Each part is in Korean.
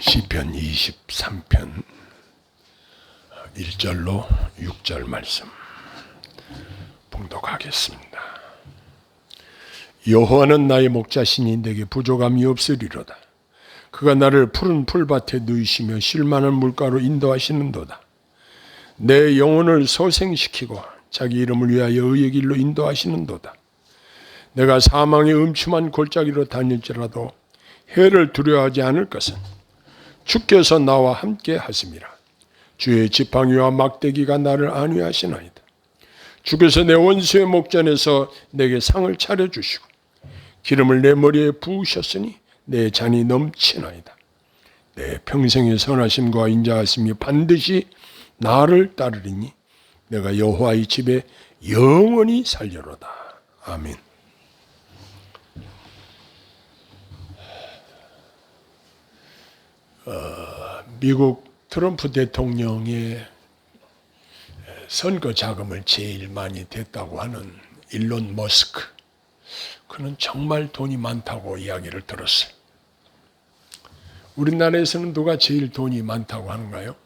시편 23편 1절로 6절 말씀 봉독하겠습니다. 여호와는 나의 목자시니 내게 부족함이 없으리로다. 그가 나를 푸른 풀밭에 누이시며 쉴만한 물가로 인도하시는도다. 내 영혼을 소생시키고 자기 이름을 위하여 의의 길로 인도하시는도다. 내가 사망의 음침한 골짜기로 다닐지라도 해를 두려워하지 않을 것은 주께서 나와 함께 하심이라. 주의 지팡이와 막대기가 나를 안위하시나이다. 주께서 내 원수의 목전에서 내게 상을 차려주시고 기름을 내 머리에 부으셨으니 내 잔이 넘치나이다. 내 평생의 선하심과 인자하심이 반드시 나를 따르리니 내가 여호와의 집에 영원히 살려로다. 아멘. 미국 트럼프 대통령의 선거 자금을 제일 많이 댔다고 하는 일론 머스크, 그는 정말 돈이 많다고 이야기를 들었어요. 우리나라에서는 누가 제일 돈이 많다고 하는가요?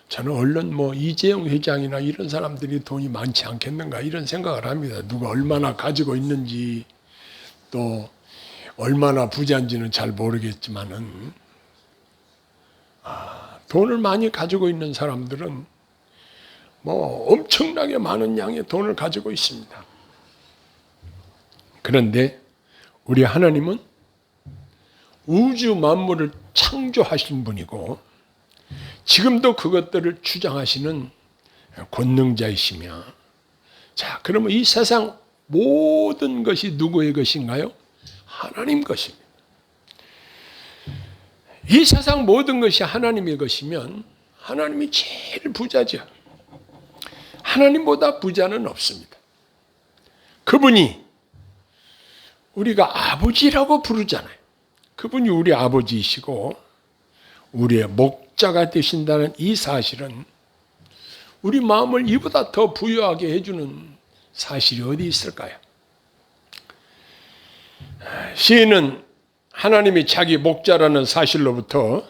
저는 얼른 이재용 회장이나 이런 사람들이 돈이 많지 않겠는가 이런 생각을 합니다. 누가 얼마나 가지고 있는지 또 얼마나 부자인지는 잘 모르겠지만은 돈을 많이 가지고 있는 사람들은 엄청나게 많은 양의 돈을 가지고 있습니다. 그런데 우리 하나님은 우주 만물을 창조하신 분이고 지금도 그것들을 주장하시는 권능자이시며, 자, 그러면 이 세상 모든 것이 누구의 것인가요? 하나님 것입니다. 이 세상 모든 것이 하나님의 것이면 하나님이 제일 부자죠. 하나님보다 부자는 없습니다. 그분이 우리가 아버지라고 부르잖아요. 그분이 우리 아버지이시고 우리의 목자가 되신다는 이 사실은 우리 마음을 이보다 더 부유하게 해주는 사실이 어디 있을까요? 시인은 하나님이 자기 목자라는 사실로부터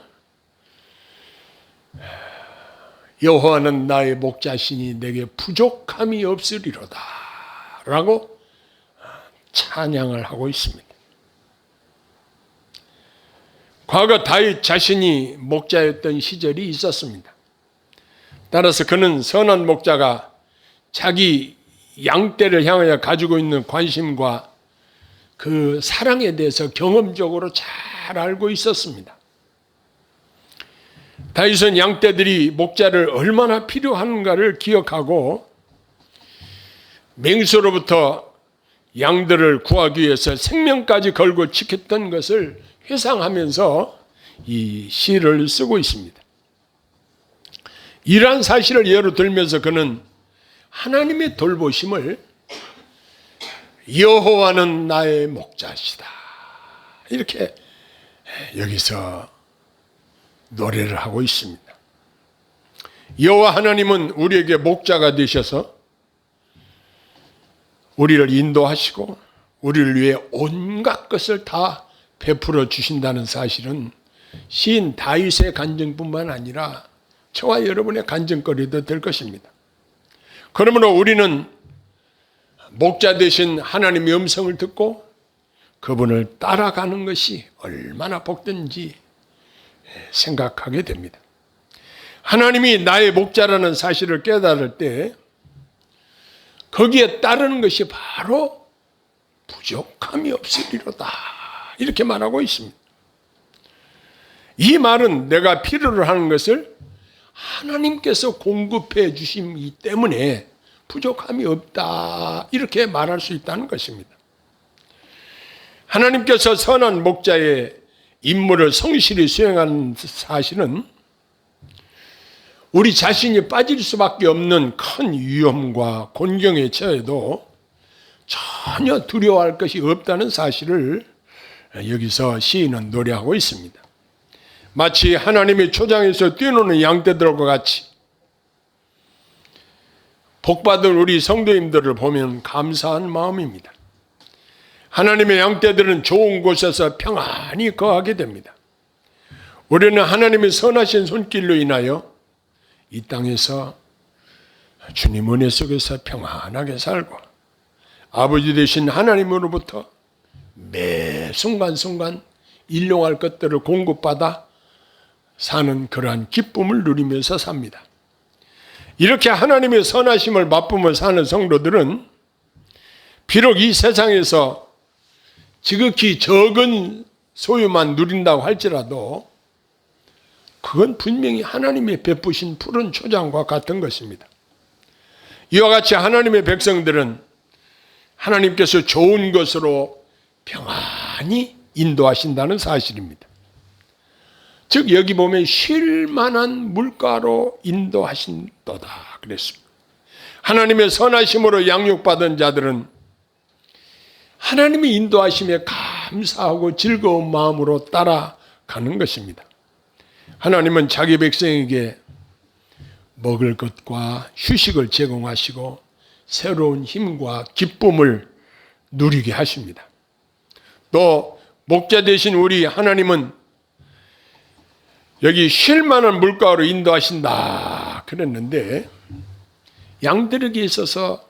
여호와는 나의 목자시니 내게 부족함이 없으리로다 라고 찬양을 하고 있습니다. 과거 다윗 자신이 목자였던 시절이 있었습니다. 따라서 그는 선한 목자가 자기 양떼를 향하여 가지고 있는 관심과 그 사랑에 대해서 경험적으로 잘 알고 있었습니다. 다윗은 양떼들이 목자를 얼마나 필요한가를 기억하고 맹수로부터 양들을 구하기 위해서 생명까지 걸고 지켰던 것을 회상하면서 이 시를 쓰고 있습니다. 이러한 사실을 예로 들면서 그는 하나님의 돌보심을 여호와는 나의 목자시다 이렇게 여기서 노래를 하고 있습니다. 여호와 하나님은 우리에게 목자가 되셔서 우리를 인도하시고 우리를 위해 온갖 것을 다 베풀어 주신다는 사실은 시인 다윗의 간증뿐만 아니라 저와 여러분의 간증거리도 될 것입니다. 그러므로 우리는 목자 되신 하나님의 음성을 듣고 그분을 따라가는 것이 얼마나 복된지 생각하게 됩니다. 하나님이 나의 목자라는 사실을 깨달을 때 거기에 따르는 것이 바로 부족함이 없으리로다 이렇게 말하고 있습니다. 이 말은 내가 필요로 하는 것을 하나님께서 공급해 주심이기 때문에 부족함이 없다 이렇게 말할 수 있다는 것입니다. 하나님께서 선한 목자의 임무를 성실히 수행하는 사실은 우리 자신이 빠질 수밖에 없는 큰 위험과 곤경에 처해도 전혀 두려워할 것이 없다는 사실을 여기서 시인은 노래하고 있습니다. 마치 하나님의 초장에서 뛰노는 양떼들과 같이 복받은 우리 성도님들을 보면 감사한 마음입니다. 하나님의 양떼들은 좋은 곳에서 평안히 거하게 됩니다. 우리는 하나님의 선하신 손길로 인하여 이 땅에서 주님 은혜 속에서 평안하게 살고 아버지 되신 하나님으로부터 매 순간순간 일용할 것들을 공급받아 사는 그러한 기쁨을 누리면서 삽니다. 이렇게 하나님의 선하심을 맛보며 사는 성도들은 비록 이 세상에서 지극히 적은 소유만 누린다고 할지라도 그건 분명히 하나님의 베푸신 푸른 초장과 같은 것입니다. 이와 같이 하나님의 백성들은 하나님께서 좋은 것으로 평안히 인도하신다는 사실입니다. 즉 여기 보면 쉴만한 물가로 인도하신도다 그랬습니다. 하나님의 선하심으로 양육받은 자들은 하나님의 인도하심에 감사하고 즐거운 마음으로 따라가는 것입니다. 하나님은 자기 백성에게 먹을 것과 휴식을 제공하시고 새로운 힘과 기쁨을 누리게 하십니다. 또 목자 되신 우리 하나님은 여기 쉴만한 물가로 인도하신다 그랬는데 양들에게 있어서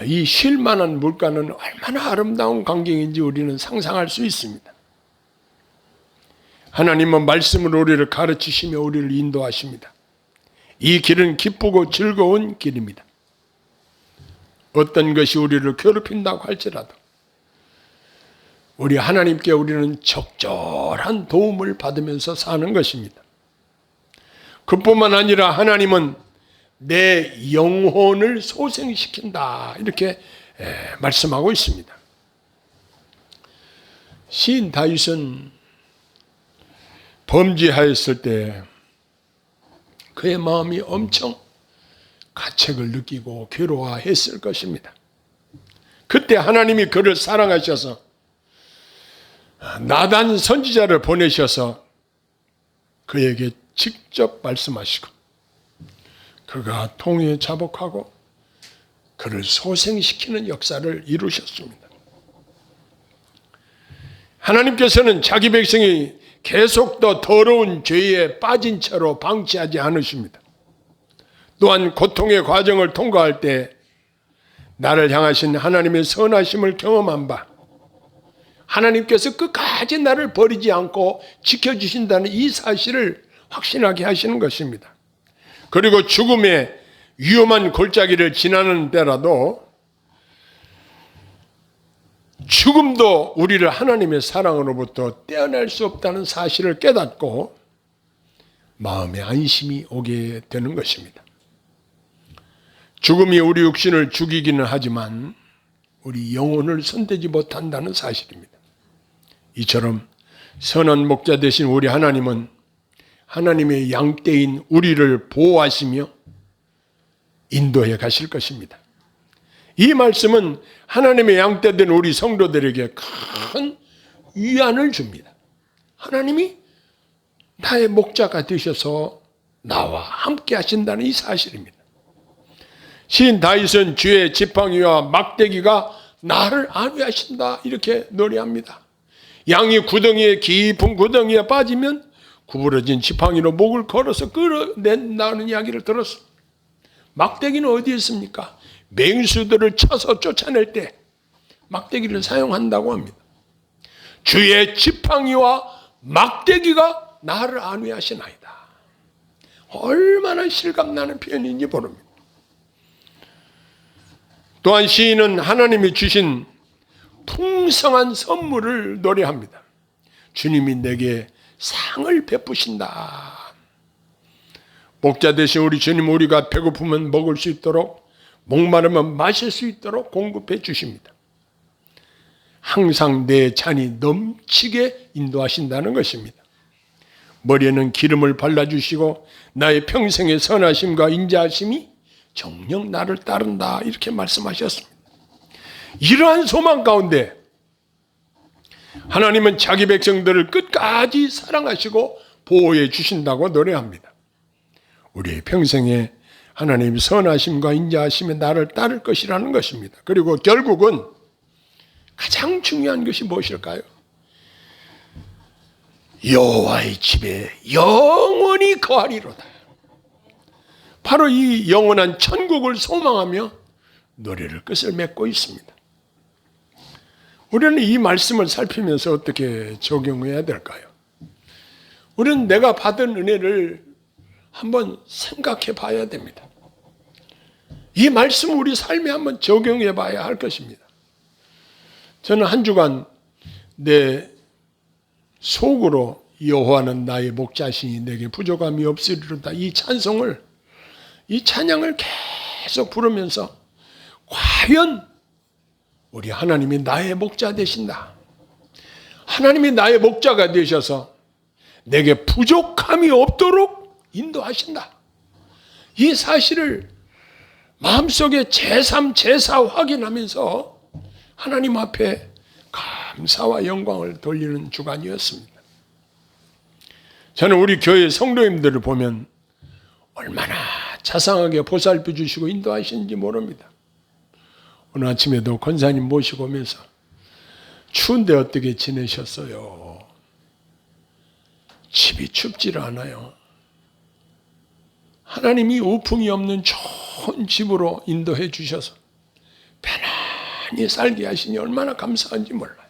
이 쉴만한 물가는 얼마나 아름다운 광경인지 우리는 상상할 수 있습니다. 하나님은 말씀으로 우리를 가르치시며 우리를 인도하십니다. 이 길은 기쁘고 즐거운 길입니다. 어떤 것이 우리를 괴롭힌다고 할지라도 우리 하나님께 우리는 적절한 도움을 받으면서 사는 것입니다. 그뿐만 아니라 하나님은 내 영혼을 소생시킨다 이렇게 말씀하고 있습니다. 시인 다윗은 범죄하였을 때 그의 마음이 엄청 가책을 느끼고 괴로워했을 것입니다. 그때 하나님이 그를 사랑하셔서 나단 선지자를 보내셔서 그에게 직접 말씀하시고 그가 통에 자복하고 그를 소생시키는 역사를 이루셨습니다. 하나님께서는 자기 백성이 계속 더 더러운 죄에 빠진 채로 방치하지 않으십니다. 또한 고통의 과정을 통과할 때 나를 향하신 하나님의 선하심을 경험한 바 하나님께서 끝까지 나를 버리지 않고 지켜주신다는 이 사실을 확신하게 하시는 것입니다. 그리고 죽음의 위험한 골짜기를 지나는 때라도 죽음도 우리를 하나님의 사랑으로부터 떼어낼 수 없다는 사실을 깨닫고 마음의 안심이 오게 되는 것입니다. 죽음이 우리 육신을 죽이기는 하지만 우리 영혼을 손대지 못한다는 사실입니다. 이처럼 선한 목자 되신 우리 하나님은 하나님의 양떼인 우리를 보호하시며 인도해 가실 것입니다. 이 말씀은 하나님의 양떼된 우리 성도들에게 큰 위안을 줍니다. 하나님이 나의 목자가 되셔서 나와 함께 하신다는 이 사실입니다. 시인 다윗은 주의 지팡이와 막대기가 나를 안위하신다 이렇게 노래합니다. 양이 구덩이에 깊은 구덩이에 빠지면 구부러진 지팡이로 목을 걸어서 끌어낸다는 이야기를 들었습니다. 막대기는 어디에 있습니까? 맹수들을 쳐서 쫓아낼 때 막대기를 사용한다고 합니다. 주의 지팡이와 막대기가 나를 안위하시나이다. 얼마나 실감나는 표현인지 모릅니다. 또한 시인은 하나님이 주신 풍성한 선물을 노래합니다. 주님이 내게 상을 베푸신다. 목자 되신 우리 주님, 우리가 배고프면 먹을 수 있도록 목마르면 마실 수 있도록 공급해 주십니다. 항상 내 잔이 넘치게 인도하신다는 것입니다. 머리에는 기름을 발라주시고 나의 평생의 선하심과 인자하심이 정녕 나를 따른다 이렇게 말씀하셨습니다. 이러한 소망 가운데 하나님은 자기 백성들을 끝까지 사랑하시고 보호해 주신다고 노래합니다. 우리의 평생에 하나님의 선하심과 인자하심에 나를 따를 것이라는 것입니다. 그리고 결국은 가장 중요한 것이 무엇일까요? 여호와의 집에 영원히 거하리로다. 바로 이 영원한 천국을 소망하며 노래를 끝을 맺고 있습니다. 우리는 이 말씀을 살피면서 어떻게 적용해야 될까요? 우리는 내가 받은 은혜를 한번 생각해 봐야 됩니다. 이 말씀을 우리 삶에 한번 적용해 봐야 할 것입니다. 저는 한 주간 내 속으로 여호와는 나의 목자시니 내게 부족함이 없으리로다, 이 찬양을 계속 부르면서 과연 우리 하나님이 나의 목자 되신다, 하나님이 나의 목자가 되셔서 내게 부족함이 없도록 인도하신다, 이 사실을 마음속에 제3, 제4 확인하면서 하나님 앞에 감사와 영광을 돌리는 주간이었습니다. 저는 우리 교회 성도님들을 보면 얼마나 자상하게 보살펴 주시고 인도하시는지 모릅니다. 오늘 아침에도 권사님 모시고 오면서 추운데 어떻게 지내셨어요? 집이 춥지를 않아요. 하나님이 우풍이 없는 좋은 집으로 인도해 주셔서 편안히 살게 하시니 얼마나 감사한지 몰라요.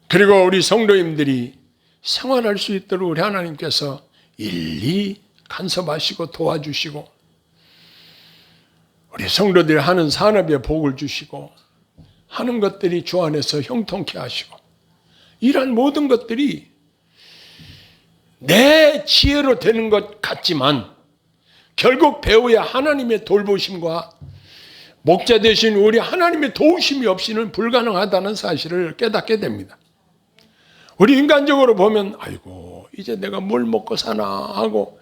그리고 우리 성도님들이 생활할 수 있도록 우리 하나님께서 일일이 간섭하시고 도와주시고, 우리 성도들이 하는 산업에 복을 주시고, 하는 것들이 주 안에서 형통케 하시고, 이런 모든 것들이 내 지혜로 되는 것 같지만 결국 배우야 하나님의 돌보심과 목자 되신 우리 하나님의 도우심이 없이는 불가능하다는 사실을 깨닫게 됩니다. 우리 인간적으로 보면 아이고 이제 내가 뭘 먹고 사나 하고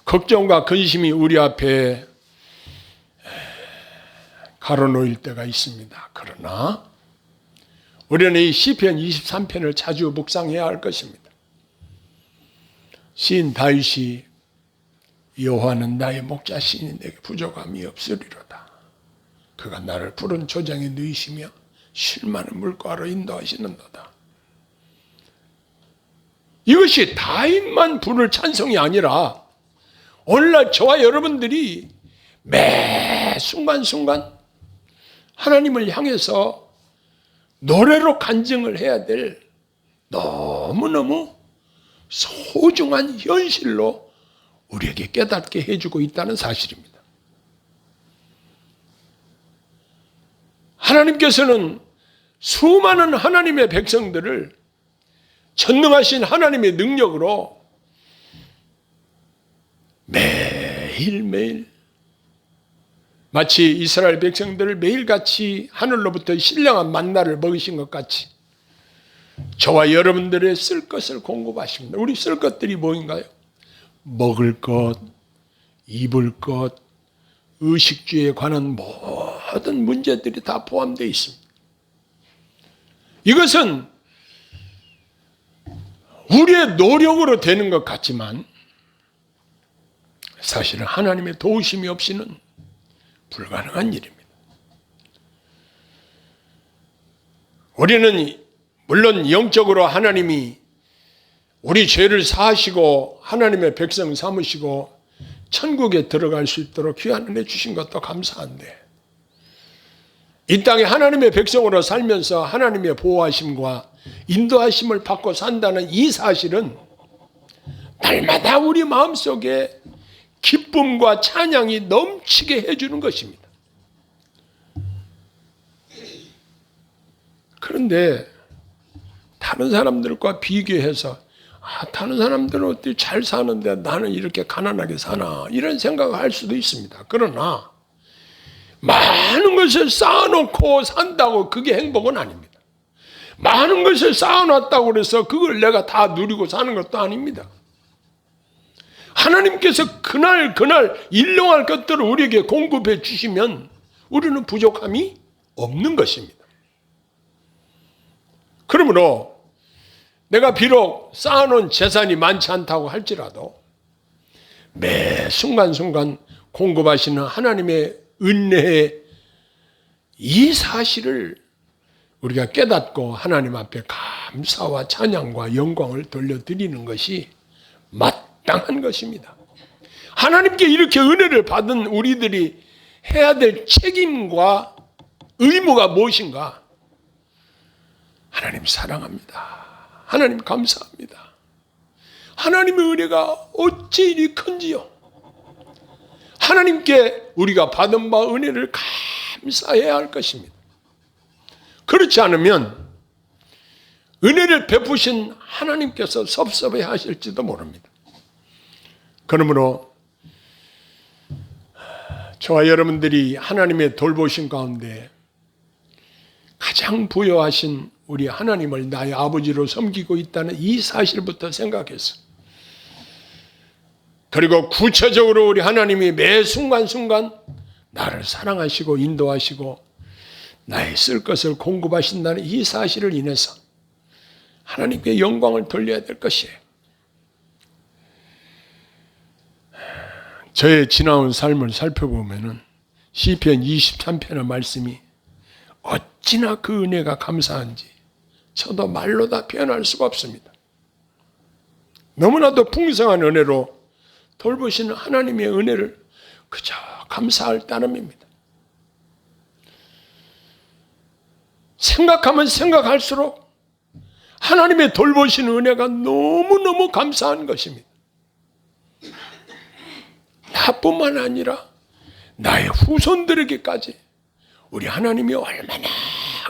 걱정과 근심이 우리 앞에 가로놓일 때가 있습니다. 그러나 우리는 이 시편 23편을 자주 묵상해야 할 것입니다. 시인 다윗이 여호와는 나의 목자시니 내게 부족함이 없으리로다. 그가 나를 푸른 초장에 누이시며 쉴 만한 물가로 인도하시는도다. 이것이 다윗만 부를 찬송이 아니라 오늘날 저와 여러분들이 매 순간순간 하나님을 향해서 노래로 간증을 해야 될 너무너무 소중한 현실로 우리에게 깨닫게 해주고 있다는 사실입니다. 하나님께서는 수많은 하나님의 백성들을 전능하신 하나님의 능력으로 매일매일 마치 이스라엘 백성들을 매일같이 하늘로부터 신령한 만나를 먹이신 것 같이 저와 여러분들의 쓸 것을 공급하십니다. 우리 쓸 것들이 뭐인가요? 먹을 것, 입을 것, 의식주에 관한 모든 문제들이 다 포함되어 있습니다. 이것은 우리의 노력으로 되는 것 같지만 사실은 하나님의 도우심이 없이는 불가능한 일입니다. 우리는 물론 영적으로 하나님이 우리 죄를 사하시고 하나님의 백성 삼으시고 천국에 들어갈 수 있도록 귀한 은혜 주신 것도 감사한데, 이 땅에 하나님의 백성으로 살면서 하나님의 보호하심과 인도하심을 받고 산다는 이 사실은 날마다 우리 마음속에 기쁨과 찬양이 넘치게 해주는 것입니다. 그런데 다른 사람들과 비교해서 다른 사람들은 어떻게 잘 사는데 나는 이렇게 가난하게 사나 이런 생각을 할 수도 있습니다. 그러나 많은 것을 쌓아놓고 산다고 그게 행복은 아닙니다. 많은 것을 쌓아놨다고 해서 그걸 내가 다 누리고 사는 것도 아닙니다. 하나님께서 그날 일용할 것들을 우리에게 공급해 주시면 우리는 부족함이 없는 것입니다. 그러므로 내가 비록 쌓아놓은 재산이 많지 않다고 할지라도 매 순간순간 공급하시는 하나님의 은혜의 이 사실을 우리가 깨닫고 하나님 앞에 감사와 찬양과 영광을 돌려드리는 것이 마땅한 것입니다. 하나님께 이렇게 은혜를 받은 우리들이 해야 될 책임과 의무가 무엇인가? 하나님 사랑합니다. 하나님 감사합니다. 하나님의 은혜가 어찌 이리 큰지요. 하나님께 우리가 받은 바 은혜를 감사해야 할 것입니다. 그렇지 않으면 은혜를 베푸신 하나님께서 섭섭해 하실지도 모릅니다. 그러므로 저와 여러분들이 하나님의 돌보심 가운데 가장 부여하신 우리 하나님을 나의 아버지로 섬기고 있다는 이 사실부터 생각해서, 그리고 구체적으로 우리 하나님이 매 순간순간 나를 사랑하시고 인도하시고 나의 쓸 것을 공급하신다는 이 사실을 인해서 하나님께 영광을 돌려야 될 것이에요. 저의 지나온 삶을 살펴보면은 시편 23편의 말씀이 어찌나 그 은혜가 감사한지 저도 말로 다 표현할 수가 없습니다. 너무나도 풍성한 은혜로 돌보시는 하나님의 은혜를 그저 감사할 따름입니다. 생각하면 생각할수록 하나님의 돌보시는 은혜가 너무너무 감사한 것입니다. 나뿐만 아니라 나의 후손들에게까지 우리 하나님이 얼마나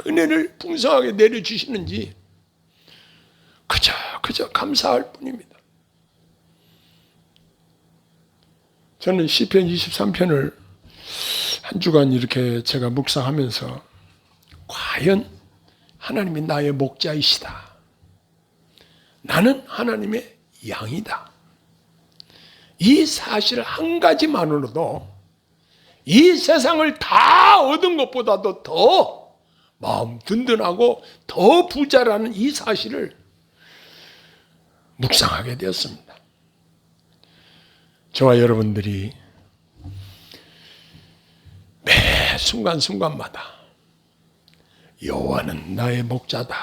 은혜를 풍성하게 내려주시는지 그저 감사할 뿐입니다. 저는 시편 23편을 한 주간 이렇게 제가 묵상하면서 과연 하나님이 나의 목자이시다. 나는 하나님의 양이다. 이 사실 한 가지만으로도 이 세상을 다 얻은 것보다도 더 마음 든든하고 더 부자라는 이 사실을 묵상하게 되었습니다. 저와 여러분들이 매 순간순간마다 여호와는 나의 목자다.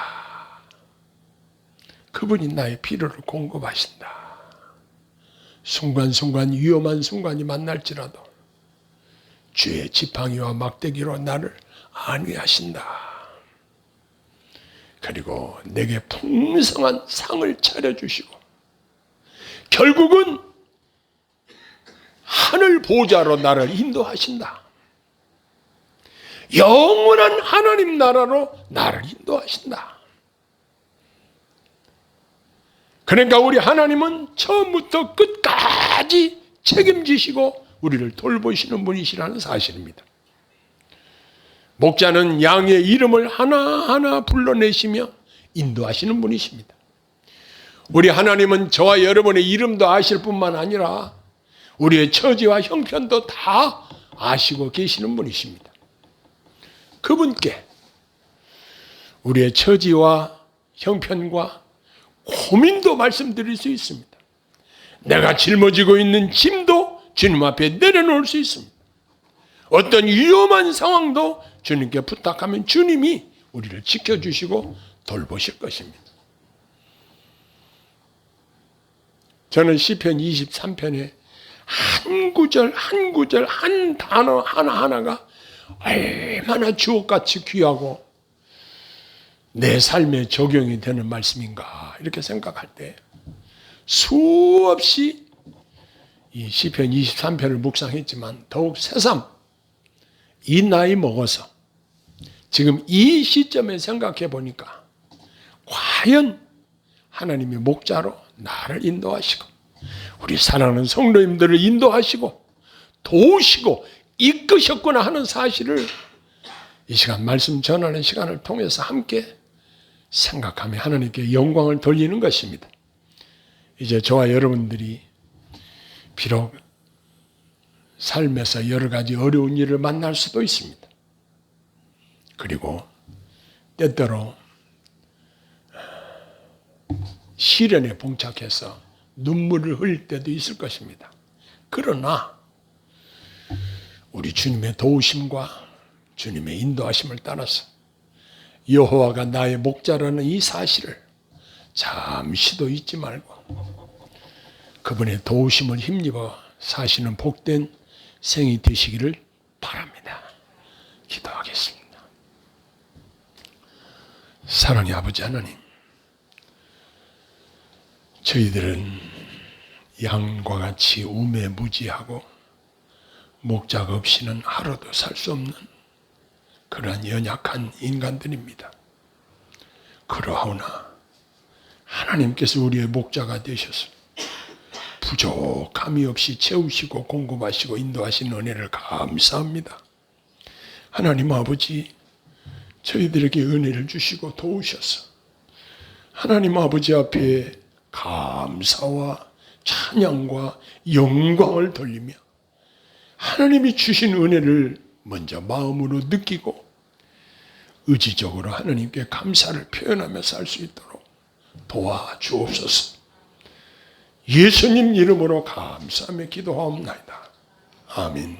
그분이 나의 필요를 공급하신다. 순간순간 위험한 순간이 만날지라도 주의 지팡이와 막대기로 나를 안위하신다. 그리고 내게 풍성한 상을 차려주시고 결국은 하늘 보좌로 나를 인도하신다. 영원한 하나님 나라로 나를 인도하신다. 그러니까 우리 하나님은 처음부터 끝까지 책임지시고 우리를 돌보시는 분이시라는 사실입니다. 목자는 양의 이름을 하나하나 불러내시며 인도하시는 분이십니다. 우리 하나님은 저와 여러분의 이름도 아실 뿐만 아니라 우리의 처지와 형편도 다 아시고 계시는 분이십니다. 그분께 우리의 처지와 형편과 고민도 말씀드릴 수 있습니다. 내가 짊어지고 있는 짐도 주님 앞에 내려놓을 수 있습니다. 어떤 위험한 상황도 주님께 부탁하면 주님이 우리를 지켜주시고 돌보실 것입니다. 저는 시편 23편에 한 구절 한 구절 한 단어 하나하나가 얼마나 주옥같이 귀하고 내 삶에 적용이 되는 말씀인가 이렇게 생각할 때 수없이 이 시편 23편을 묵상했지만 더욱 새삼 이 나이 먹어서 지금 이 시점에 생각해 보니까 과연 하나님의 목자로 나를 인도하시고 우리 사랑하는 성도님들을 인도하시고 도우시고 이끄셨구나 하는 사실을 이 시간 말씀 전하는 시간을 통해서 함께 생각하며 하나님께 영광을 돌리는 것입니다. 이제 저와 여러분들이 비록 삶에서 여러 가지 어려운 일을 만날 수도 있습니다. 그리고 때때로 시련에 봉착해서 눈물을 흘릴 때도 있을 것입니다. 그러나 우리 주님의 도우심과 주님의 인도하심을 따라서 여호와가 나의 목자라는 이 사실을 잠시도 잊지 말고 그분의 도우심을 힘입어 사시는 복된 생이 되시기를 바랍니다. 기도하겠습니다. 사랑의 아버지 하나님, 저희들은 양과 같이 우매무지하고 목자가 없이는 하루도 살 수 없는 그러한 연약한 인간들입니다. 그러하오나 하나님께서 우리의 목자가 되셔서 부족함이 없이 채우시고 공급하시고 인도하시는 은혜를 감사합니다. 하나님 아버지, 저희들에게 은혜를 주시고 도우셔서 하나님 아버지 앞에 감사와 찬양과 영광을 돌리며 하나님이 주신 은혜를 먼저 마음으로 느끼고 의지적으로 하나님께 감사를 표현하며 살 수 있도록 도와주옵소서. 예수님 이름으로 감사하며 기도하옵나이다. 아멘.